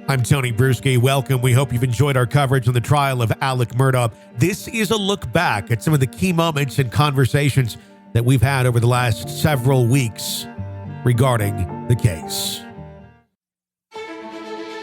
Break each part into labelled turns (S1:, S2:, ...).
S1: I'm Tony Bruschi. Welcome. We hope you've enjoyed our coverage on the trial of Alex Murdaugh. This is a look back at some of the key moments and conversations that we've had over the last several weeks regarding the case.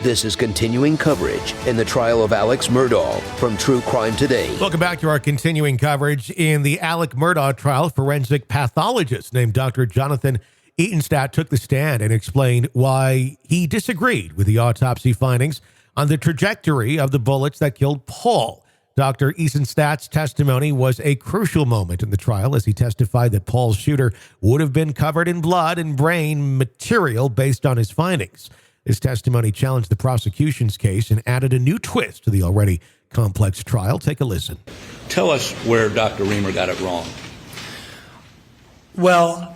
S2: This is continuing coverage in the trial of Alex Murdaugh from True Crime Today.
S1: Welcome back to our continuing coverage in the Alex Murdaugh trial. Forensic pathologist named Dr. Jonathan Eisenstat took the stand and explained why he disagreed with the autopsy findings on the trajectory of the bullets that killed Paul. Dr. Eisenstat's testimony was a crucial moment in the trial as he testified that Paul's shooter would have been covered in blood and brain material based on his findings. His testimony challenged the prosecution's case and added a new twist to the already complex trial. Take a listen.
S3: Tell us where Dr. Reamer got it wrong.
S4: Well,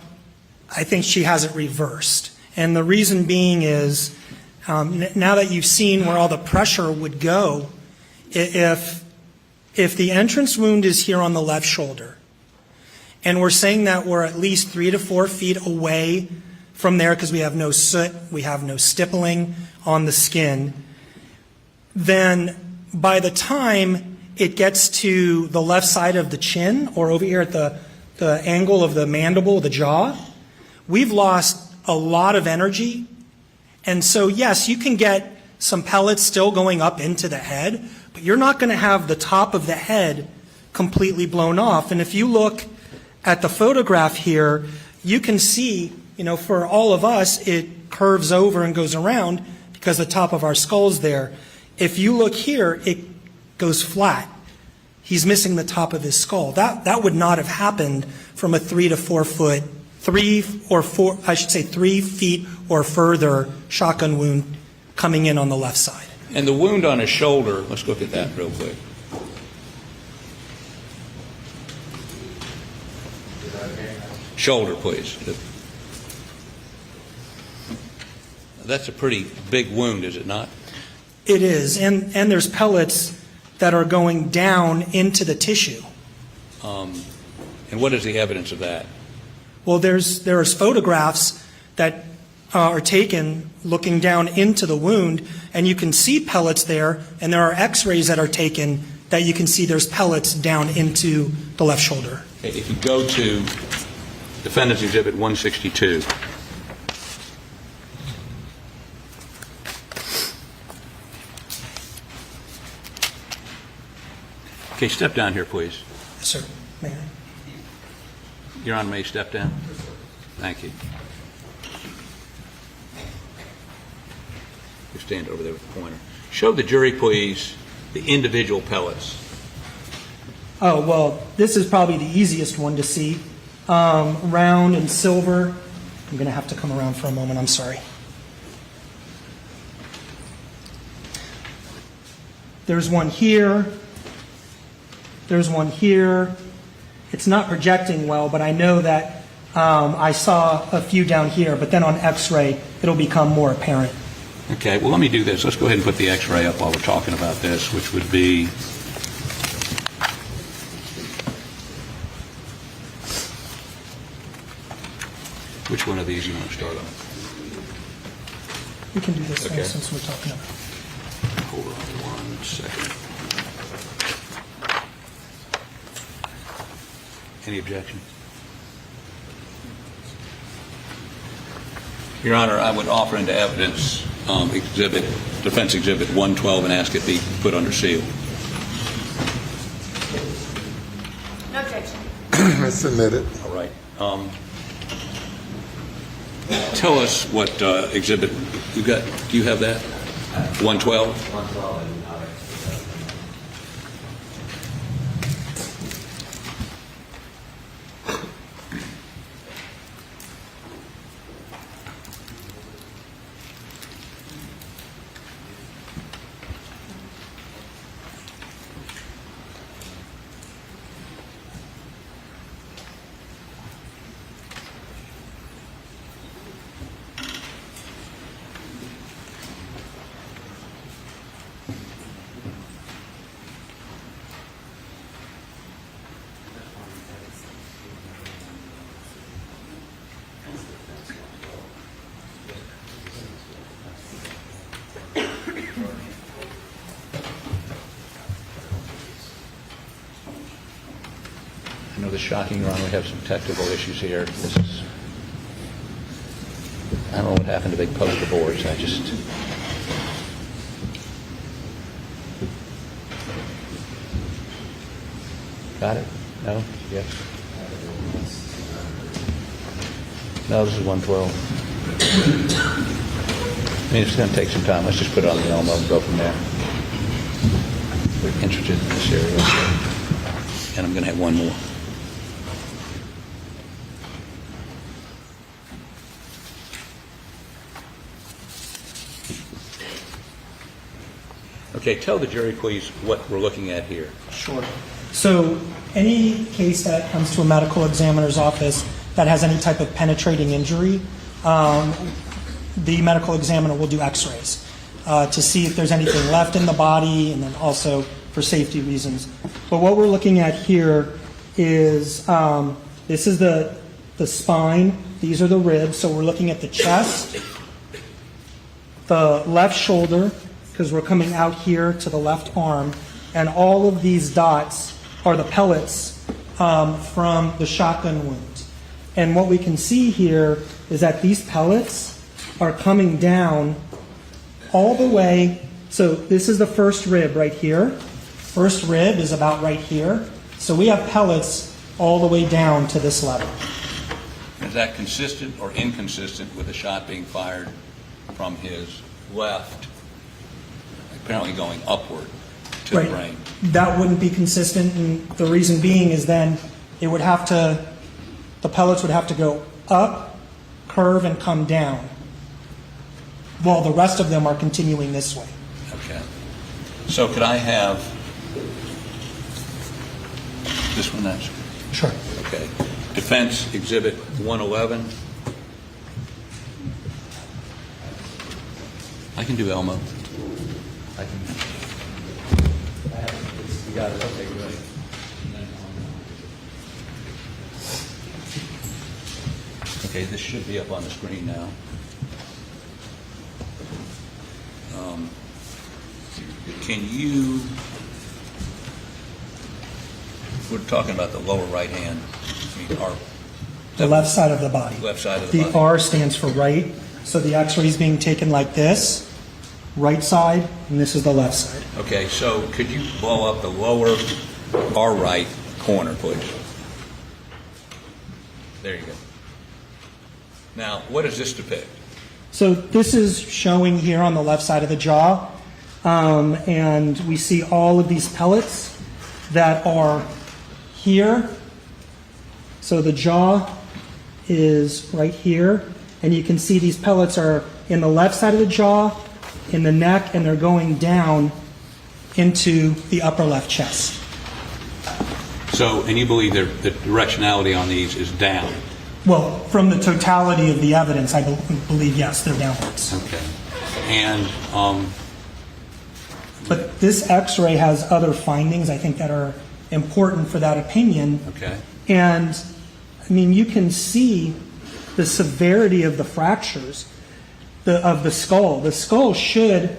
S4: I think she has it reversed. And the reason being is, now that you've seen where all the pressure would go, if the entrance wound is here on the left shoulder, and we're saying that we're at least 3 to 4 feet away from there because we have no soot, we have no stippling on the skin, then by the time it gets to the left side of the chin or over here at the angle of the mandible, the jaw, we've lost a lot of energy. And so, yes, you can get some pellets still going up into the head, but you're not going to have the top of the head completely blown off. And if you look at the photograph here, you can see, for all of us, it curves over and goes around because the top of our skull's there. If you look here, it goes flat. He's missing the top of his skull. That would not have happened from a 3 to 4 foot 3 feet or further shotgun wound coming in on the left side.
S3: And the wound on his shoulder, let's look at that real quick. Shoulder, please. That's a pretty big wound, is it not?
S4: It is, and there's pellets that are going down into the tissue.
S3: And what is the evidence of that?
S4: Well, there's photographs that are taken looking down into the wound, and you can see pellets there, and there are x-rays that are taken that you can see there's pellets down into the left shoulder.
S3: Okay, if you go to Defendant's Exhibit 162. Okay, step down here, please.
S4: Yes, sir. May I?
S3: Your Honor, may you step down? Thank you. You stand over there with the pointer. Show the jury, please, the individual pellets.
S4: Oh, well, this is probably the easiest one to see. Round and silver. I'm going to have to come around for a moment. I'm sorry. There's one here. There's one here. It's not projecting well, but I know that I saw a few down here, but then on x-ray, it'll become more apparent.
S3: Okay, well, let me do this. Let's go ahead and put the x-ray up while we're talking about this, which would be which one of these you want to start on?
S4: We can do this
S3: Okay.
S4: one since we're talking about it.
S3: Hold on 1 second. Any objection? Your Honor, I would offer into evidence Defense Exhibit 112 and ask it be put under seal.
S5: No objection.
S6: I submit it.
S3: All right. Tell us what exhibit you got. Do you have that? 112?
S7: 112.
S3: You know, the shocking, Your Honor, we have some technical issues here. This is, I don't know what happened to big poster boards. I just... Got it? No? Yes? No, this is 112. I mean, it's going to take some time. Let's just put it on the Elmo and go from there. We're interested in this area. And I'm going to have one more. Okay, tell the jury, please, what we're looking at here.
S4: Sure. So any case that comes to a medical examiner's office that has any type of penetrating injury, the medical examiner will do x-rays to see if there's anything left in the body, and then also for safety reasons. But what we're looking at here is, this is the spine, these are the ribs, so we're looking at the chest, the left shoulder, because we're coming out here to the left arm, and all of these dots are the pellets from the shotgun wound. And what we can see here is that these pellets are coming down all the way. So this is the first rib right here. First rib is about right here. So we have pellets all the way down to this level.
S3: Is that consistent or inconsistent with a shot being fired from his left, apparently going upward to the brain?
S4: That wouldn't be consistent, and the reason being is then it would have to, the pellets would have to go up, curve, and come down, while the rest of them are continuing this way.
S3: Okay. So could I have this one next?
S4: Sure.
S3: Okay. Defense Exhibit 111. I can do Elmo. I can. You got it. Okay, good. Okay, this should be up on the screen now. Can you? We're talking about the lower right hand.
S4: The left side of the body.
S3: Left side of the body.
S4: The R stands for right, so the x-ray is being taken like this, right side, and this is the left side.
S3: Okay, so could you blow up the lower R right corner, please? There you go. Now, what does this depict?
S4: So this is showing here on the left side of the jaw, and we see all of these pellets that are here. So the jaw is right here, and you can see these pellets are in the left side of the jaw, in the neck, and they're going down into the upper left chest.
S3: So, and you believe the directionality on these is down?
S4: Well, from the totality of the evidence, I believe, yes, they're downwards.
S3: Okay. And,
S4: but this x-ray has other findings, I think, that are important for that opinion.
S3: okay.
S4: And, I mean, you can see the severity of the fractures of the skull. The skull should...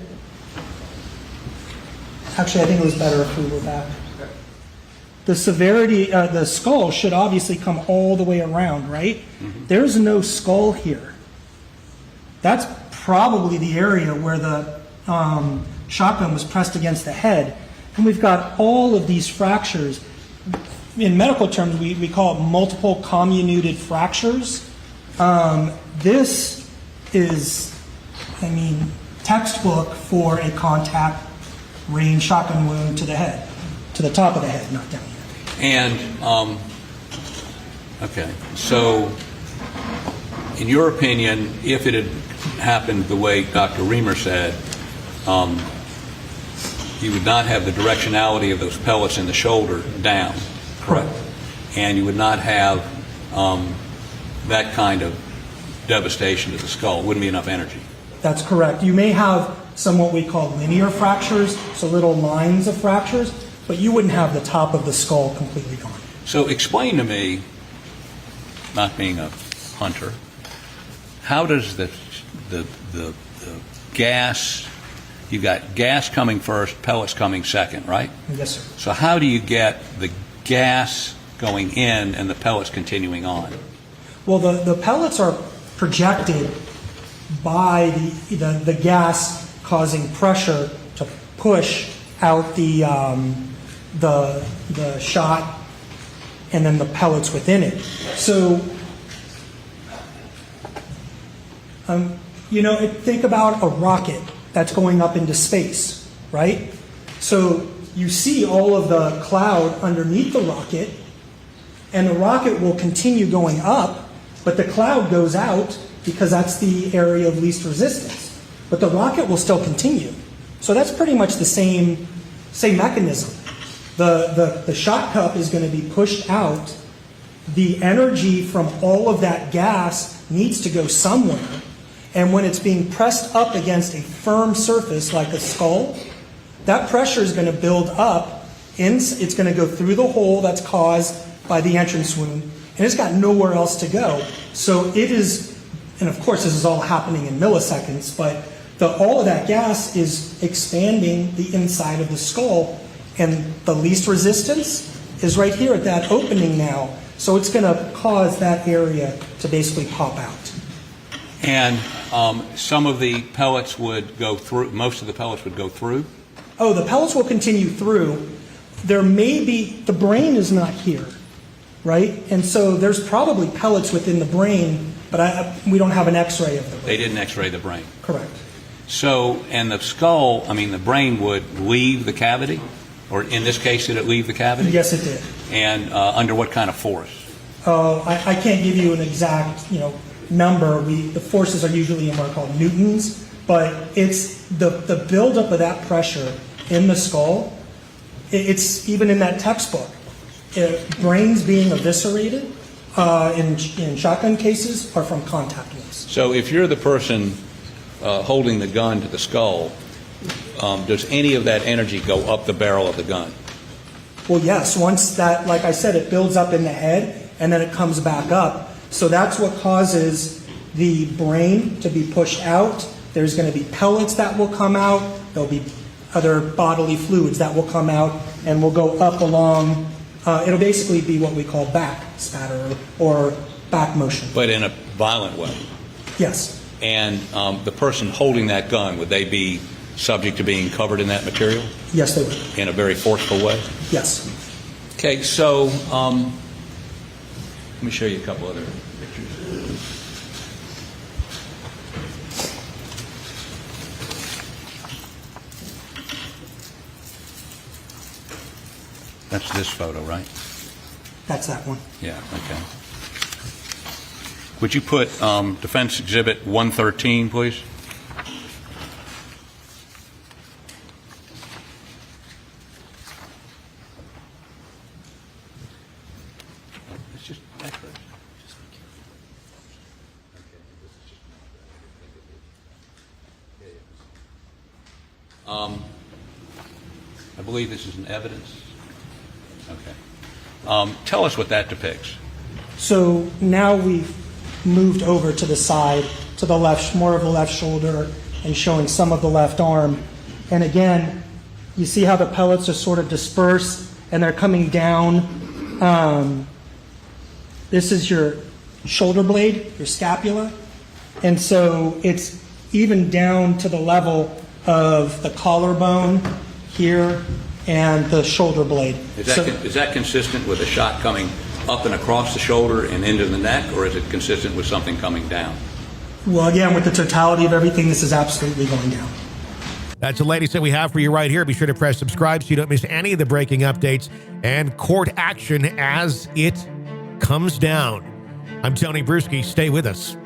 S4: Actually, I think it was better if we were back. The severity, the skull should obviously come all the way around, right? Mm-hmm. There's no skull here. That's probably the area where the shotgun was pressed against the head. And we've got all of these fractures. In medical terms, we call it multiple comminuted fractures. This is, I mean, textbook for a contact range shotgun wound to the head, to the top of the head, not down here.
S3: And, okay, so in your opinion, if it had happened the way Dr. Reamer said, you would not have the directionality of those pellets in the shoulder down.
S4: Correct.
S3: And you would not have that kind of devastation to the skull. It wouldn't be enough energy.
S4: That's correct. You may have some what we call linear fractures, so little lines of fractures, but you wouldn't have the top of the skull completely gone.
S3: So explain to me, not being a hunter, how does the gas, you got gas coming first, pellets coming second, right?
S4: Yes, sir.
S3: So how do you get the gas going in and the pellets continuing on?
S4: Well, the pellets are projected by the gas causing pressure to push out the shot and then the pellets within it. So, think about a rocket that's going up into space, right? So you see all of the cloud underneath the rocket, and the rocket will continue going up, but the cloud goes out because that's the area of least resistance. But the rocket will still continue. So that's pretty much the same mechanism. The shot cup is going to be pushed out. The energy from all of that gas needs to go somewhere. And when it's being pressed up against a firm surface like a skull, that pressure is going to build up. It's going to go through the hole that's caused by the entrance wound, and it's got nowhere else to go. So it is, and of course this is all happening in milliseconds, but all of that gas is expanding the inside of the skull, and the least resistance is right here at that opening now. So it's going to cause that area to basically pop out.
S3: And some of the pellets would go through, most of the pellets would go through?
S4: Oh, the pellets will continue through. There may be, the brain is not here, right? And so there's probably pellets within the brain, but we don't have an x-ray of the brain.
S3: They didn't x-ray the brain?
S4: Correct.
S3: So, and the skull, the brain would leave the cavity? Or in this case, did it leave the cavity?
S4: Yes, it did.
S3: And under what kind of force?
S4: I can't give you an exact, number. The forces are usually in what are called newtons, but it's the buildup of that pressure in the skull. It's even in that textbook. Brains being eviscerated in shotgun cases are from contact wounds.
S3: So if you're the person holding the gun to the skull, does any of that energy go up the barrel of the gun?
S4: Well, yes. Once that, like I said, it builds up in the head and then it comes back up. So that's what causes the brain to be pushed out. There's going to be pellets that will come out. There'll be other bodily fluids that will come out and will go up along. It'll basically be what we call back spatter or back motion.
S3: But in a violent way?
S4: Yes.
S3: And the person holding that gun, would they be subject to being covered in that material?
S4: Yes, they would.
S3: In a very forceful way?
S4: Yes.
S3: Okay, so let me show you a couple other pictures. That's this photo, right?
S4: That's that one.
S3: Yeah, okay. Would you put Defense Exhibit 113, please? It's just accurate. I believe this is an evidence. Okay. Tell us what that depicts.
S4: So now we've moved over to the side, to the left, more of the left shoulder, and showing some of the left arm. And again, you see how the pellets are sort of dispersed and they're coming down. This is your shoulder blade, your scapula. And so it's even down to the level of the collarbone here and the shoulder blade.
S3: Is that consistent with a shot coming up and across the shoulder and into the neck, or is it consistent with something coming down?
S4: Well, again, with the totality of everything, this is absolutely going down.
S1: That's the latest that we have for you right here. Be sure to press subscribe so you don't miss any of the breaking updates and court action as it comes down. I'm Tony Bruschi. Stay with us.